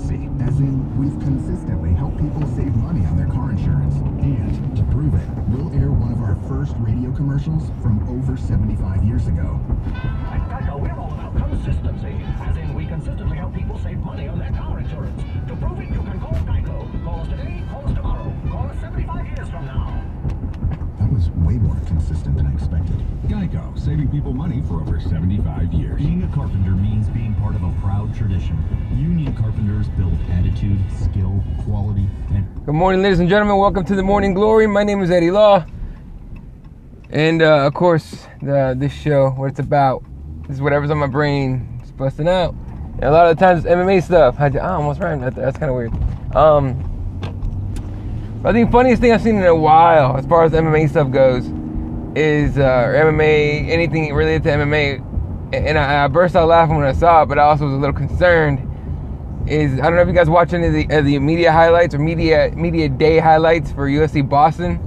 consistency, as in we've consistently helped people save money on their car insurance. And to prove it, we'll air one of our first radio commercials from over 75 years ago. At Geico, we're all about consistency, as in we consistently help people save money on their car insurance. To prove it, you can call Geico. Call us today, call us tomorrow, call us 75 years from now. That was way more consistent than I expected. Geico, saving people money for over 75 years. Being a carpenter means being part of a proud tradition. Union carpenters build attitude, skill, quality, and... Good morning, ladies and gentlemen. Welcome to the Morning Glory. My name is Eddie Law. And, of course, this show, what it's about, is whatever's on my brain. It's busting out. And a lot of the times, it's MMA stuff. I almost rhymed. That's kind of weird. I think the funniest thing I've seen in a while, as far as MMA stuff goes, is MMA, anything related to MMA. And I burst out laughing when I saw it, but I also was a little concerned. I don't know if you guys watch any of the media highlights or media day highlights for UFC Boston.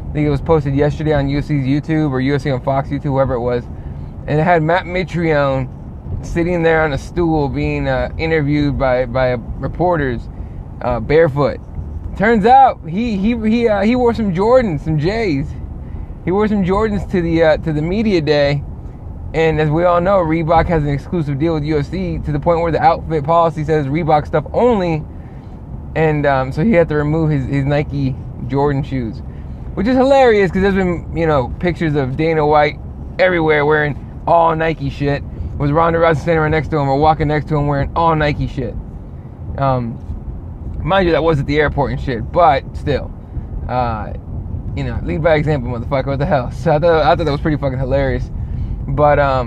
I think it was posted yesterday on UFC's YouTube or UFC on Fox YouTube, whoever it was. And it had Matt Mitrione sitting there on a stool being interviewed by reporters, barefoot. Turns out he wore some Jordans, some J's. He wore some Jordans to the media day, and as we all know, Reebok has an exclusive deal with UFC to the point where the outfit policy says Reebok stuff only, and so he had to remove his Nike Jordan shoes, which is hilarious because there's been pictures of Dana White everywhere wearing all Nike shit. Was Ronda Rousey standing right next to him or walking next to him wearing all Nike shit? Mind you, that was at the airport and shit, but still, lead by example, motherfucker. What the hell? So I thought that was pretty fucking hilarious. But I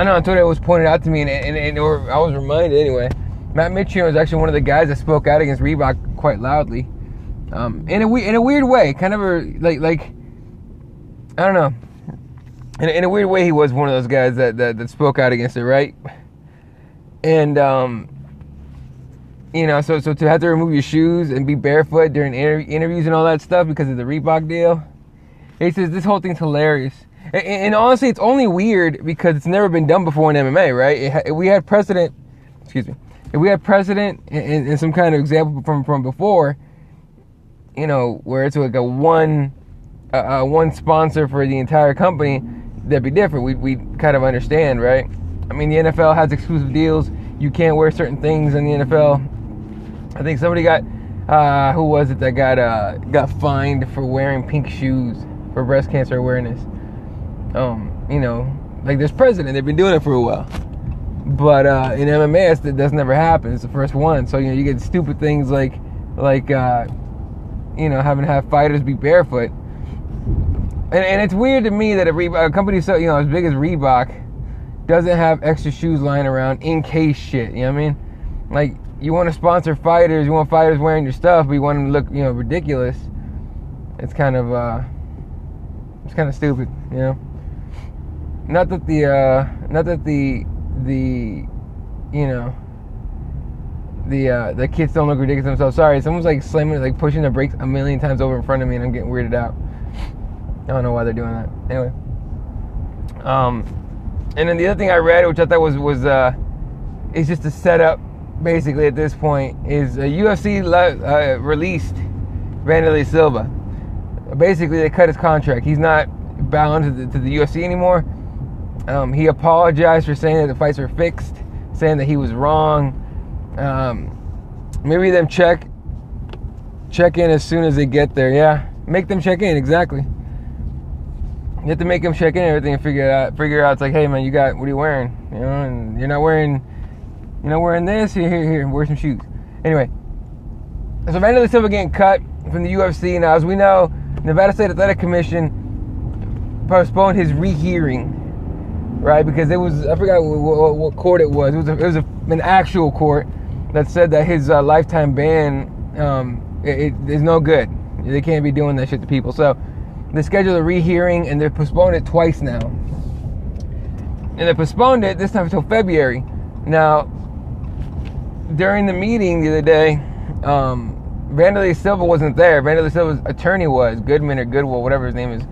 know on Twitter it was pointed out to me, and or I was reminded anyway. Matt Mitrione was actually one of the guys that spoke out against Reebok quite loudly, in a weird way, kind of like I don't know. In a weird way, he was one of those guys that spoke out against it, right? And so to have to remove your shoes and be barefoot during interviews and all that stuff because of the Reebok deal, he says this whole thing's hilarious. And honestly, it's only weird because it's never been done before in MMA, right? If we had precedent and some kind of example from before, where it's like a one sponsor for the entire company, that'd be different. We'd kind of understand, right? I mean, the NFL has exclusive deals. You can't wear certain things in the NFL. I think somebody got, who was it that got fined for wearing pink shoes for breast cancer awareness? Like there's precedent. They've been doing it for a while. But in MMA, that's never happened. It's the first one. So, you get stupid things like having to have fighters be barefoot. And it's weird to me that a company so, as big as Reebok doesn't have extra shoes lying around in case shit. You know what I mean? Like, you want to sponsor fighters, you want fighters wearing your stuff, but you want them to look, ridiculous. It's kind of stupid, Not that the kids don't look ridiculous themselves. Sorry, someone's like slamming, like pushing the brakes a million times over in front of me, and I'm getting weirded out. I don't know why they're doing that. Anyway, and then the other thing I read, which I thought was is just a setup. Basically, at this point, is UFC released Wanderlei Silva. Basically, they cut his contract. He's not bound to the UFC anymore. He apologized for saying that the fights were fixed, saying that he was wrong. Maybe them check in as soon as they get there. Yeah, make them check in, exactly. You have to make them check in and everything and figure out. It's like, hey man, what are you wearing? And you're not wearing this. Here, wear some shoes. Anyway, so Wanderlei Silva getting cut from the UFC. Now, as we know, Nevada State Athletic Commission postponed his rehearing, right? Because it was, I forgot what court it was. It was an actual court that said that his lifetime ban it is no good. They can't be doing that shit to people. So they scheduled a rehearing, and they postponed it twice now. And they postponed it this time until February. Now, during the meeting the other day, Wanderlei Silva wasn't there. Wanderlei Silva's attorney was, Goodman or Goodwill, whatever his name is.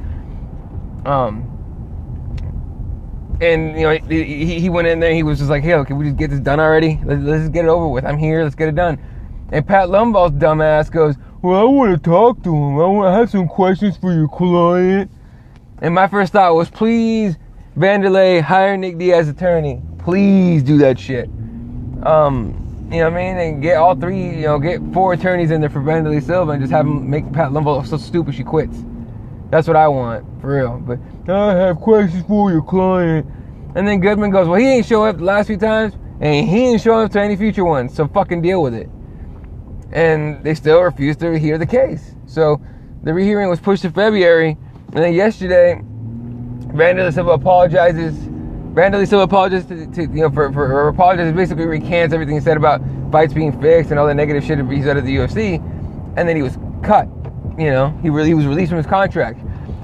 And, you know, he went in there and he was just like, hey, can we just get this done already? Let's just get it over with. I'm here. Let's get it done. And Pat Lumvall's dumbass goes, well, I want to talk to him. I have some questions for your client. And my first thought was, please, Vanderlei, hire Nick Diaz's attorney. Please do that shit. You know what I mean? And get all three, you know, get 4 attorneys in there for Vanderlei Silva and just have them make Pat Lumvall so stupid she quits. That's what I want, for real. But I have questions for your client. And then Goodman goes, well, he ain't show up the last few times, and he ain't showing up to any future ones, so fucking deal with it. And they still refuse to hear the case. So the rehearing was pushed to February, and then yesterday, Vanderlei Silva apologizes to you know, for apologizes, basically recants everything he said about fights being fixed and all the negative shit he said at the UFC, and then he was cut. You know, he was released from his contract,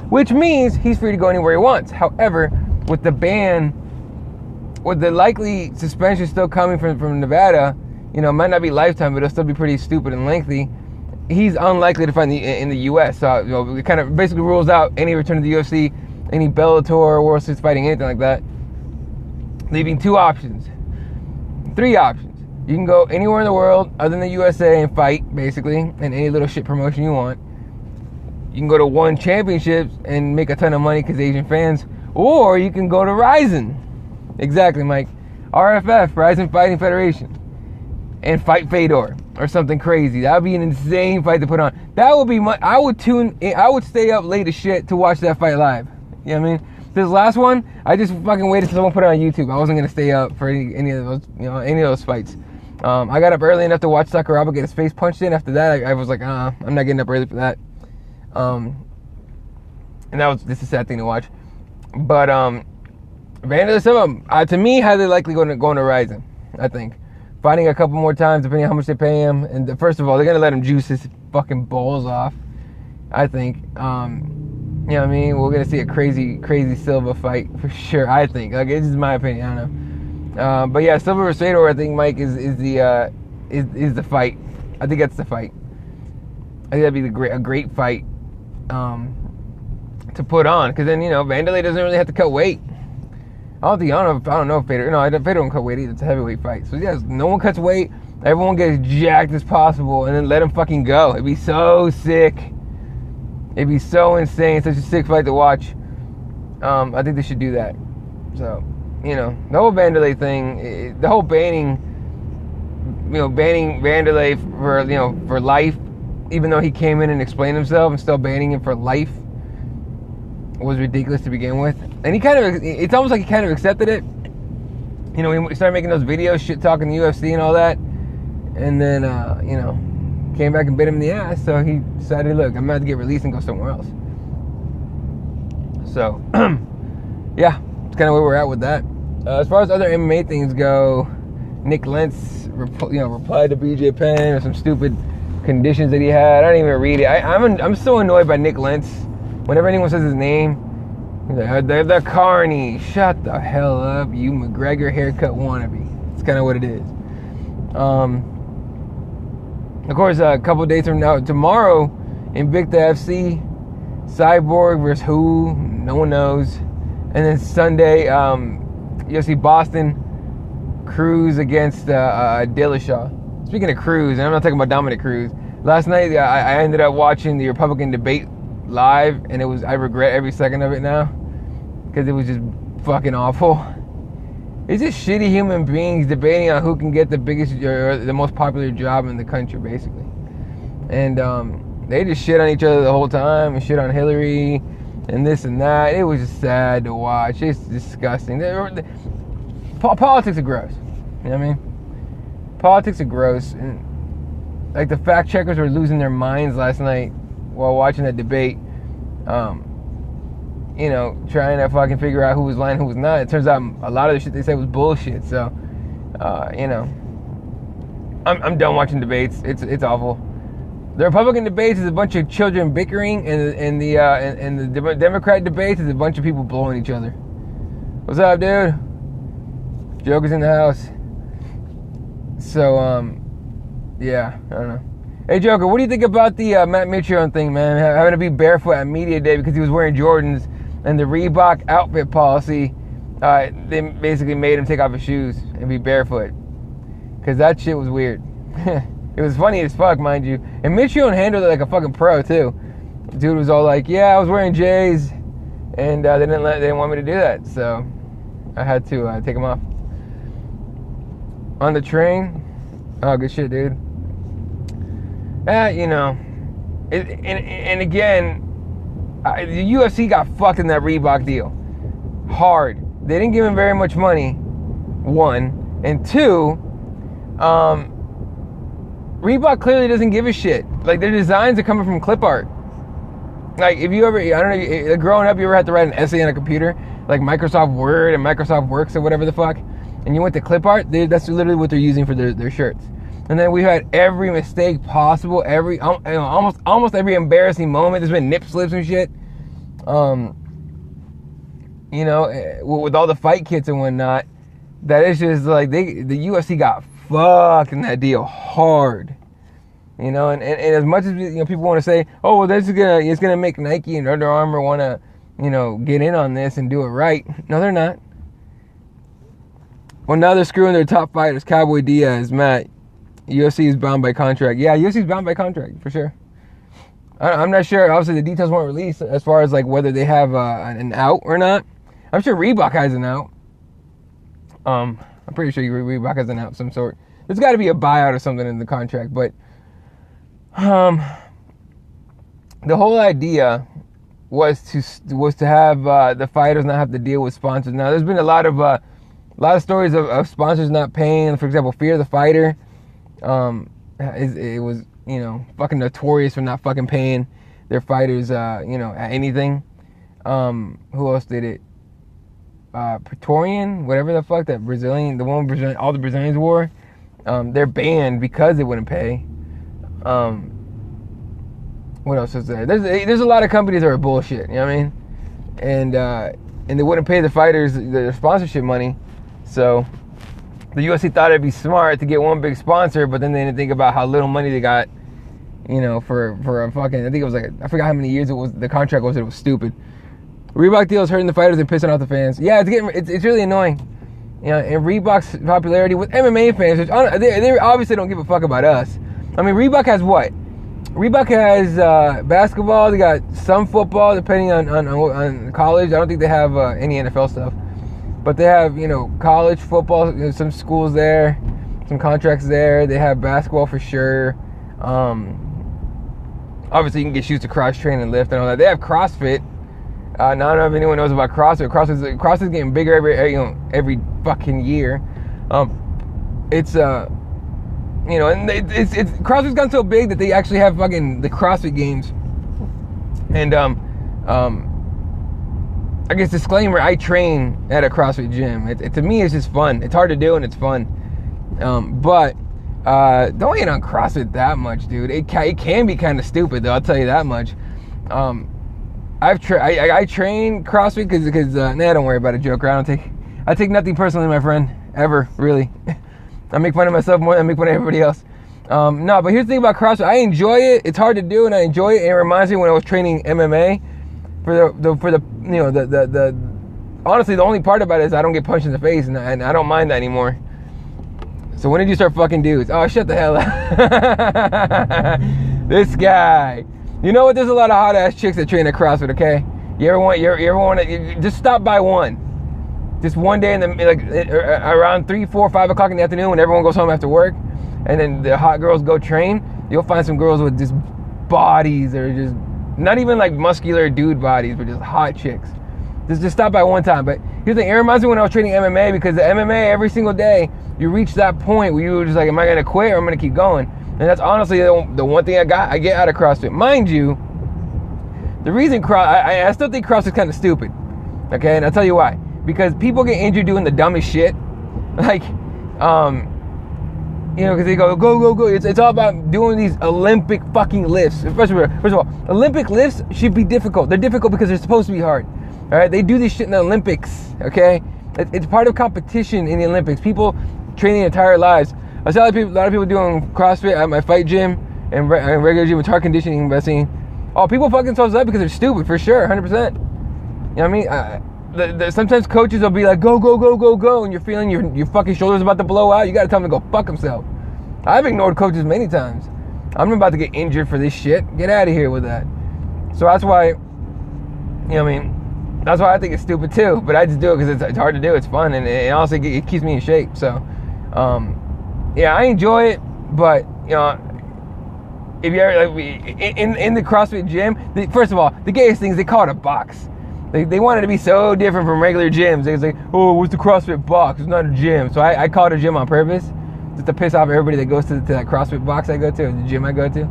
which means he's free to go anywhere he wants. However, with the ban, with the likely suspension still coming from Nevada, you know, it might not be lifetime, but it'll still be pretty stupid and lengthy. He's unlikely to fight in the U.S. So, you know, it kind of basically rules out any return to the UFC, any Bellator, World Series fighting, anything like that. Leaving 3 options. You can go anywhere in the world other than the USA and fight, basically, in any little shit promotion you want. You can go to one championships and make a ton of money because Asian fans. Or you can go to Rizin. Exactly, Mike. RFF, Rizin Fighting Federation. And fight Fedor or something crazy. That would be an insane fight to put on. That would be I would stay up late as shit to watch that fight live. You know what I mean? This last one, I just fucking waited till someone put it on YouTube. I wasn't gonna stay up for any of those, you know, any of those fights. I got up early enough to watch Sakuraba get his face punched in. After that, I was like, I'm not getting up early for that. And that was just a sad thing to watch. But Vanderlei Silva, to me, highly likely going to Rizin. I think fighting a couple more times, depending on how much they pay him. And first of all, they're gonna let him juice his fucking balls off. I think. You know what I mean? We're gonna see a crazy Silva fight for sure. I think. Like, this is my opinion. I don't know. But yeah, Silva versus Fedor, I think, Mike, is the fight. I think that's the fight. I think that'd be a great fight to put on, because then, you know, Vanderlei doesn't really have to cut weight. I don't know if Fedor. No, Fedor don't cut weight either. It's a heavyweight fight. So yes, no one cuts weight. Everyone gets jacked as possible, and then let him fucking go. It'd be so sick. It'd be so insane. Such a sick fight to watch. I think they should do that. So, you know, the whole Vanderlei thing, the whole banning Vanderlei for life, even though he came in and explained himself, and still banning him for life was ridiculous to begin with. And it's almost like he kind of accepted it. You know, he started making those videos, shit talking the UFC and all that, and then you know, came back and bit him in the ass. So he decided, look, I'm about to get released and go somewhere else. So yeah, it's kind of where we're at with that. As far as other MMA things go, Nick Lentz replied to BJ Penn with some stupid conditions that he had. I didn't even read it. I'm so annoyed by Nick Lentz. Whenever anyone says his name, he's like, the Carney. Shut the hell up, you McGregor haircut wannabe. It's kind of what it is. Of course, a couple days from now, tomorrow, Invicta FC, Cyborg versus who? No one knows. And then Sunday, UFC Boston, Cruz against Dillashaw. Speaking of Cruz, and I'm not talking about Dominic Cruz. Last night, I ended up watching the Republican debate live, and I regret every second of it now, because it was just fucking awful. It's just shitty human beings debating on who can get the biggest or the most popular job in the country, basically. And they just shit on each other the whole time, and shit on Hillary and this and that. It was just sad to watch. It's disgusting. Politics are gross. You know what I mean? Politics are gross. And like, the fact checkers were losing their minds last night while watching that debate, you know, trying to fucking figure out who was lying, who was not. It turns out a lot of the shit they said was bullshit. So, you know, I'm done watching debates. It's awful. The Republican debates is a bunch of children bickering, and the Democrat debates is a bunch of people blowing each other. What's up, dude? Joker's in the house. So, yeah, I don't know. Hey, Joker, what do you think about the Matt Mitrione thing, man? Having to be barefoot at media day because he was wearing Jordans, and the Reebok outfit policy they basically made him take off his shoes and be barefoot. Because that shit was weird. It was funny as fuck, mind you. And Mitrione handled it like a fucking pro, too. Dude was all like, yeah, I was wearing J's. And they didn't want me to do that. So I had to take them off. On the train, oh, good shit, dude. You know. And again, the UFC got fucked in that Reebok deal. Hard. They didn't give him very much money, one. And two, Reebok clearly doesn't give a shit. Like, their designs are coming from clip art. Like, if you ever, I don't know, growing up, you ever had to write an essay on a computer? Like Microsoft Word and Microsoft Works or whatever the fuck? And you went to clip art? That's literally what they're using for their shirts. And then we had every mistake possible, almost every embarrassing moment. There's been nip slips and shit. You know, with all the fight kits and whatnot, that is just like the UFC got fucked in that deal hard. You know, and as much as, you know, people want to say, oh, well, it's gonna make Nike and Under Armour want to, you know, get in on this and do it right. No, they're not. Well, now they're screwing their top fighters. Cowboy Diaz, Matt. UFC is bound by contract. Yeah, UFC is bound by contract, for sure. I'm not sure. Obviously, the details weren't released as far as, like, whether they have an out or not. I'm sure Reebok has an out. I'm pretty sure Reebok has an out of some sort. There's got to be a buyout or something in the contract. But the whole idea was to have the fighters not have to deal with sponsors. Now, there's been a lot of stories of sponsors not paying. For example, Fear the Fighter. It was, you know, fucking notorious for not fucking paying their fighters, you know, at anything. Who else did it? Praetorian, whatever the fuck, that Brazilian, the one Brazilian, all the Brazilians wore. They're banned because they wouldn't pay. What else is there? There's a lot of companies that are bullshit. You know what I mean? And they wouldn't pay the fighters their sponsorship money. So the UFC thought it'd be smart to get one big sponsor, but then they didn't think about how little money they got. You know, for a fucking, I think it was like, I forgot how many years it was. The contract was. It was stupid. Reebok deal is hurting the fighters and pissing off the fans. Yeah, it's really annoying. You know, and Reebok's popularity with MMA fans, which they obviously don't give a fuck about us. I mean, Reebok has what? Reebok has basketball. They got some football, depending on college. I don't think they have any NFL stuff, but they have, you know, college football. You know, some schools there, some contracts there. They have basketball for sure. Obviously, you can get shoes to cross train and lift and all that. They have CrossFit. I don't know if anyone knows about CrossFit. CrossFit's getting bigger every fucking year. It's you know, and it's CrossFit's gotten so big that they actually have fucking the CrossFit Games. And I guess disclaimer: I train at a CrossFit gym. To me, it's just fun. It's hard to do and it's fun. But don't hate on CrossFit that much, dude. It can be kind of stupid, though. I'll tell you that much. I train CrossFit because don't worry about it, Joker. I take nothing personally, my friend, ever, really. I make fun of myself more than I make fun of everybody else. No, but here's the thing about CrossFit. I enjoy it. It's hard to do, and I enjoy it. And it reminds me when I was training MMA. For the you know the honestly, the only part about it is I don't get punched in the face, and I don't mind that anymore. So when did you start fucking dudes? Oh, shut the hell up. This guy. You know what? There's a lot of hot ass chicks that train at CrossFit. Okay, you ever want to just stop by one, just one day in the around 3, 4, 5 o'clock in the afternoon when everyone goes home after work, and then the hot girls go train. You'll find some girls with just bodies that are just not even like muscular dude bodies, but just hot chicks. Just stop by one time. But here's the thing: it reminds me when I was training MMA, because the MMA every single day you reach that point where you were just like, am I gonna quit or am I gonna keep going? And that's honestly the one thing I get out of CrossFit. Mind you, the reason I still think CrossFit's kind of stupid. Okay, and I'll tell you why. Because people get injured doing the dumbest shit. Like, you know, because they go. It's all about doing these Olympic fucking lifts. First of all, Olympic lifts should be difficult. They're difficult because they're supposed to be hard. All right, they do this shit in the Olympics. Okay, it's part of competition in the Olympics. People train their entire lives. I saw a lot of people doing CrossFit at my fight gym and regular gym with hard conditioning investing. Oh, people fucking themselves up because they're stupid, for sure, 100%. You know what I mean? sometimes coaches will be like, go, go, go, go, go, and you're feeling your fucking shoulders about to blow out. You gotta tell them to go fuck himself. I've ignored coaches many times. I'm about to get injured for this shit. Get out of here with that. So that's why, you know what I mean? That's why I think it's stupid too. But I just do it because it's hard to do. It's fun, and also it keeps me in shape. So, yeah, I enjoy it. But, you know, if you ever, like, in the CrossFit gym, first of all, the gayest thing is they call it a box. They want it to be so different from regular gyms. They say, oh, what's the CrossFit box? It's not a gym. So I call it a gym on purpose, just to piss off everybody that goes to that CrossFit box I go to, or the gym I go to.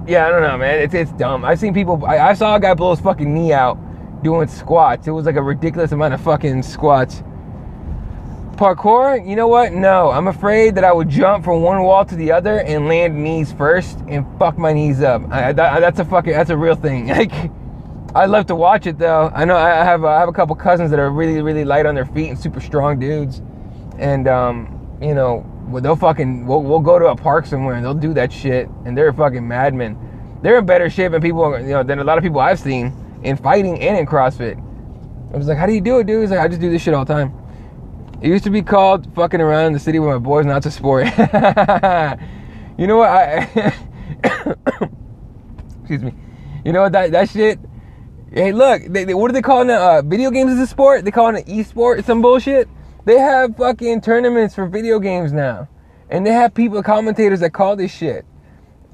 Yeah, I don't know, man. It's dumb. I've seen people. I saw a guy blow his fucking knee out doing squats. It was like a ridiculous amount of fucking squats. Parkour, you know what? No, I'm afraid that I would jump from one wall to the other and land knees first and fuck my knees up. That's a real thing. Like, I love to watch it though. I know I have a couple cousins that are really, really light on their feet and super strong dudes, and you know, we'll go to a park somewhere and they'll do that shit, and they're fucking madmen. They're in better shape than people, you know, than a lot of people I've seen in fighting and in CrossFit. I was like, how do you do it, dude? He's like, I just do this shit all the time. It used to be called fucking around in the city with my boys, not a sport. You know what? Excuse me. You know what? That shit. Hey, look. What do they call it? Video games is a sport? They call it an e-sport? Some bullshit. They have fucking tournaments for video games now, and they have commentators that call this shit.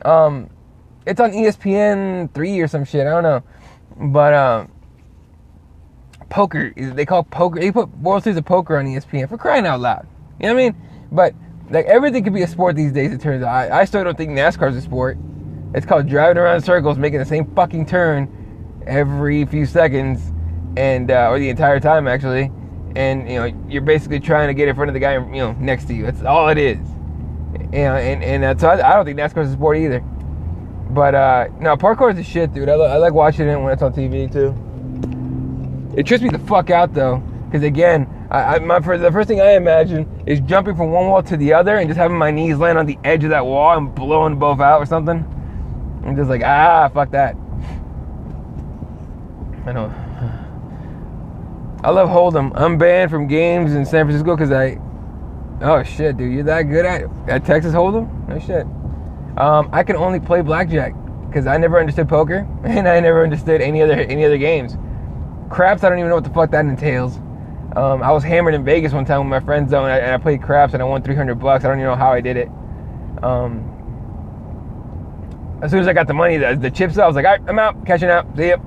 It's on ESPN 3 or some shit. I don't know, but poker, they call poker. They put World Series of Poker on ESPN, for crying out loud. You know what I mean? But like, everything could be a sport these days. It turns out. I still don't think NASCAR's a sport. It's called driving around in circles, making the same fucking turn every few seconds, and or the entire time actually. And you know, you're basically trying to get in front of the guy, you know, next to you. That's all it is. You know, and so I don't think NASCAR's a sport either. But no, parkour is the shit, dude. I like watching it when it's on TV too. It trips me the fuck out though, because again, the first thing I imagine is jumping from one wall to the other and just having my knees land on the edge of that wall and blowing both out or something. I'm just like, fuck that. I know. I love Hold'em. I'm banned from games in San Francisco because oh shit, dude, you're that good at Texas Hold'em? No shit. I can only play blackjack because I never understood poker and I never understood any other games. Craps, I don't even know what the fuck that entails. I was hammered in Vegas one time with my friends though, and I played craps and I won $300. I don't even know how I did it. As soon as I got the money, the chips, I was like, all right, I'm out, cashing out, see ya.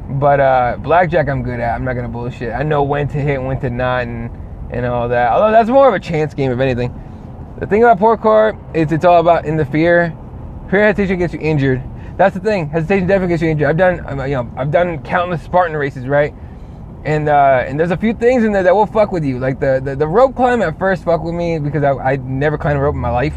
But blackjack I'm good at. I'm not gonna bullshit. I know when to hit, when to not, and all that. Although that's more of a chance game, if anything. The thing about parkour is it's all about in the fear. Fear hesitation gets you injured. That's the thing. Hesitation definitely gets you injured. I've done countless Spartan races, right? And there's a few things in there that will fuck with you. Like the rope climb at first fucked with me because I never climbed a rope in my life.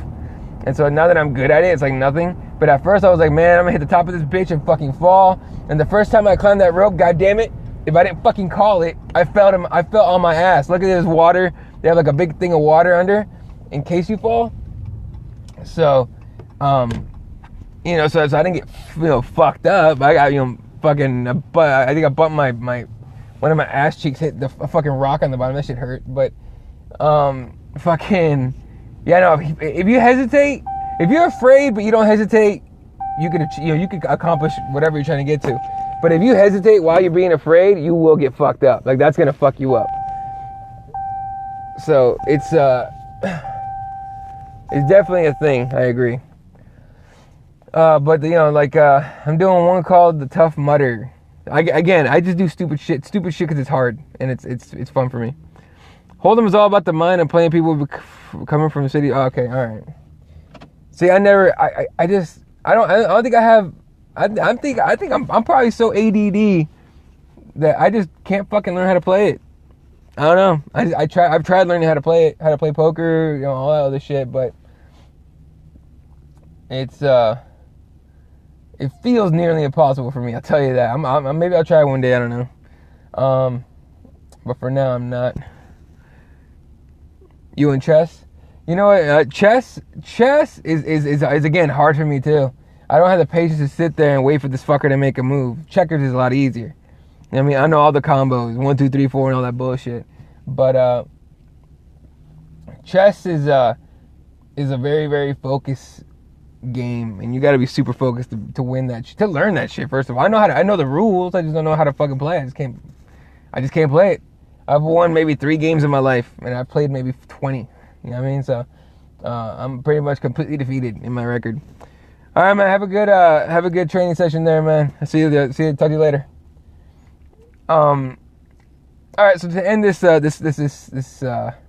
And so now that I'm good at it, it's like nothing. But at first I was like, man, I'm gonna hit the top of this bitch and fucking fall. And the first time I climbed that rope, god damn it, if I didn't fucking call it, I fell on my ass. Look at this water. They have like a big thing of water under in case you fall. So, you know, so I didn't get, you know, fucked up. I got, you know, fucking, I think I bumped my one of my ass cheeks hit the fucking rock on the bottom. That shit hurt. But, fucking, yeah, no, if you hesitate, if you're afraid but you don't hesitate, you could accomplish whatever you're trying to get to. But if you hesitate while you're being afraid, you will get fucked up. Like, that's gonna fuck you up. So it's definitely a thing. I agree. But you know, like I'm doing one called the Tough Mudder. I just do stupid shit because it's hard and it's fun for me. Hold'em is all about the mind and playing people coming from the city. Oh, okay, all right. See, I don't think I have. I think I'm probably so ADD that I just can't fucking learn how to play it. I don't know. I've tried learning how to play it, how to play poker, you know, all that other shit, but it feels nearly impossible for me. I'll tell you that. Maybe I'll try one day. I don't know. But for now, I'm not. You in chess? You know what? Chess is again hard for me too. I don't have the patience to sit there and wait for this fucker to make a move. Checkers is a lot easier. I mean, I know all the combos, 1, 2, 3, 4, and all that bullshit. But chess is a very, very focused game, and you got to be super focused to win that to learn that shit. First of all, I know the rules. I just don't know how to fucking play. I just can't play it. I've won maybe 3 games in my life, and I've played maybe 20. You know what I mean? So I'm pretty much completely defeated in my record. All right, man. Have a good training session there, man. I'll see you. Talk to you later. All right. So to end this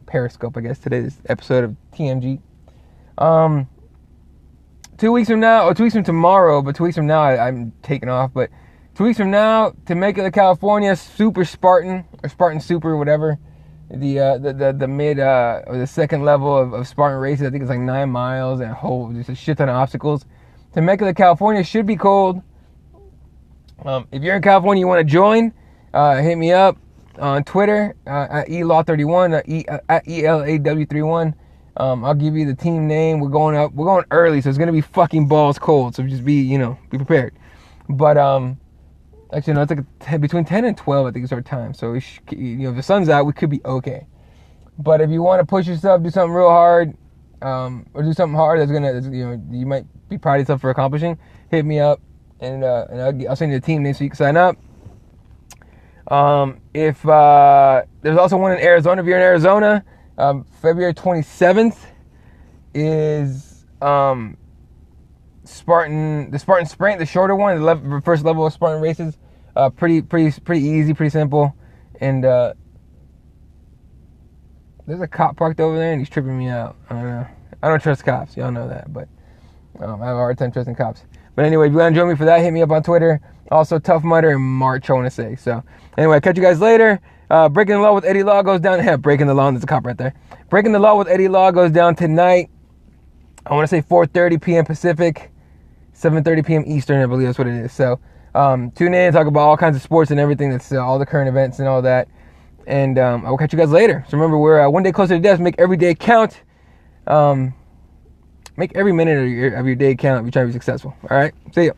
Periscope, I guess today's episode of TMG. 2 weeks from now, or 2 weeks from tomorrow, but 2 weeks from now I'm taking off. But 2 weeks from now, Temecula, California, Super Spartan or Spartan Super, whatever. The mid or the second level of Spartan races. I think it's like 9 miles and just a shit ton of obstacles. Temecula, California should be cold. If you're in California, you want to join, hit me up on Twitter at elaw31 at ELAW31. I'll give you the team name. We're going early, so it's gonna be fucking balls cold. So just be prepared. But actually no, it's like between 10 and 12. I think is our time. So if the sun's out, we could be okay. But if you want to push yourself, do something real hard, or do something hard you might be proud of yourself for accomplishing, hit me up and I'll send you the team name so you can sign up. If there's also one in Arizona. If you're in Arizona, February 27th is the Spartan Sprint, the shorter one, the first level of Spartan races. Pretty easy, pretty simple. And there's a cop parked over there and he's tripping me out. I don't know. I don't trust cops. Y'all know that, but I have a hard time trusting cops. But anyway, if you want to join me for that, hit me up on Twitter. Also, Tough Mudder in March, I want to say. So anyway, catch you guys later. Breaking the Law with Eddie Law goes down. Breaking the Law, there's a cop right there. Breaking the Law with Eddie Law goes down tonight. I want to say 4:30 p.m. Pacific, 7:30 p.m. Eastern, I believe that's what it is. So tune in, talk about all kinds of sports and everything. That's all the current events and all that. And I will catch you guys later. So remember, we're one day closer to death. Make every day count. Make every minute of your day count if you're trying to be successful. All right? See ya.